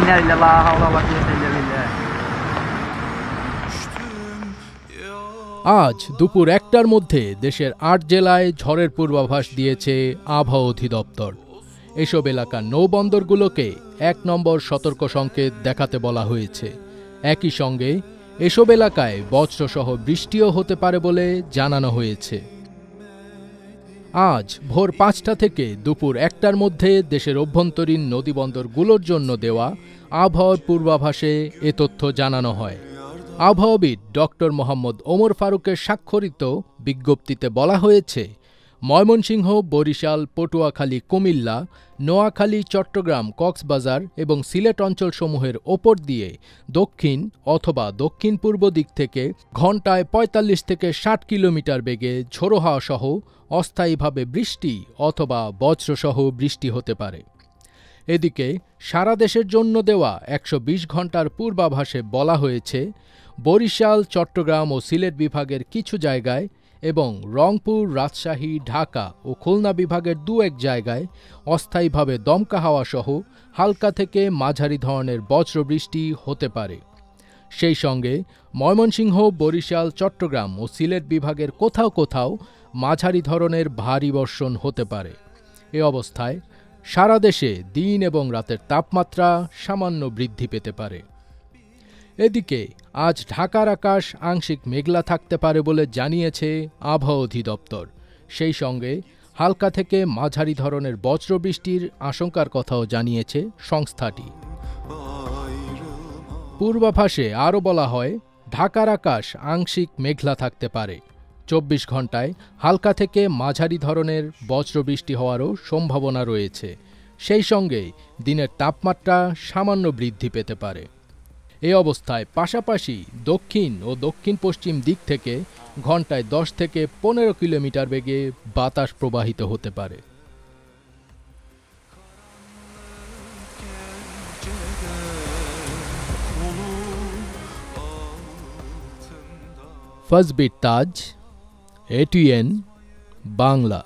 إنا لله لا حول ولا قوة إلا بالله। আজ দুপুর ১টার মধ্যে দেশের ৮ জেলায় ঝড়ের পূর্বাভাস দিয়েছে আবহাওয়া অধিদপ্তর। এসব এলাকার নৌবন্দরগুলোকে ১ নম্বর সতর্ক সংকেত দেখাতে বলা হয়েছে। একই সঙ্গে এসব এলাকায় বজ্রসহ বৃষ্টিও হতে পারে বলে জানানো হয়েছে। আজ ভোর ৫টা থেকে দুপুর ১টার মধ্যে দেশের অভ্যন্তরীণ নদীবন্দরগুলোর জন্য দেওয়া আবহাওয়ার পূর্বাভাসে এ তথ্য জানানো হয়। আবহাওয়াবিদ ডক্টর মোহাম্মদ ওমর ফারুকের স্বাক্ষরিত বিজ্ঞপ্তিতে বলা হয়েছে, ময়মনসিংহ, বরিশাল, পটুয়াখালী, কুমিল্লা, নোয়াখালী, চট্টগ্রাম, কক্সবাজার এবং সিলেট অঞ্চলসমূহের ওপর দিয়ে দক্ষিণ অথবা দক্ষিণ পূর্ব দিক থেকে ঘণ্টায় ৪৫ থেকে ৬০ কিলোমিটার বেগে ঝোড়ো হাওয়া সহ অস্থায়ীভাবে বৃষ্টি অথবা বজ্রসহ বৃষ্টি হতে পারে। এদিকে সারা দেশের জন্য দেওয়া ১২০ ঘণ্টার পূর্বাভাসে বলা হয়েছে, বরিশাল, চট্টগ্রাম ও সিলেট বিভাগের কিছু জায়গায় এবং রংপুর, রাজশাহী, ঢাকা ও খুলনা বিভাগের দু-এক জায়গায় অস্থায়ীভাবে দমকা হাওয়া সহ হালকা থেকে মাঝারি ধরনের বজ্রবৃষ্টি হতে পারে। সেই সঙ্গে ময়মনসিংহ, বরিশাল, চট্টগ্রাম ও সিলেট বিভাগের কোথাও কোথাও মাঝারি ধরনের ভারী বর্ষণ হতে পারে। এ অবস্থায় সারা দেশে দিন এবং রাতের তাপমাত্রা সামান্য বৃদ্ধি পেতে পারে। এদিকে আজ ঢাকার আকাশ আংশিক মেঘলা থাকতে পারে বলে জানিয়েছে আবহাওয়া অধিদপ্তর। সেই সঙ্গে হালকা থেকে মাঝারি ধরনের বজ্রবৃষ্টির আশঙ্কার কথাও জানিয়েছে সংস্থাটি। পূর্বাভাসে আরও বলা হয়, ঢাকার আকাশ আংশিক মেঘলা থাকতে পারে। ২৪ ঘণ্টায় হালকা থেকে মাঝারি ধরনের বজ্রবৃষ্টি হওয়ারও সম্ভাবনা রয়েছে। সেই সঙ্গে দিনের তাপমাত্রা সামান্য বৃদ্ধি পেতে পারে। এ অবস্থায় পাশাপাশি দক্ষিণ ও দক্ষিণ পশ্চিম দিক থেকে ঘণ্টায় ১০ থেকে ১৫ কিলোমিটার বেগে বাতাস প্রবাহিত হতে পারে। ফজবির তাজ, ATN বাংলা।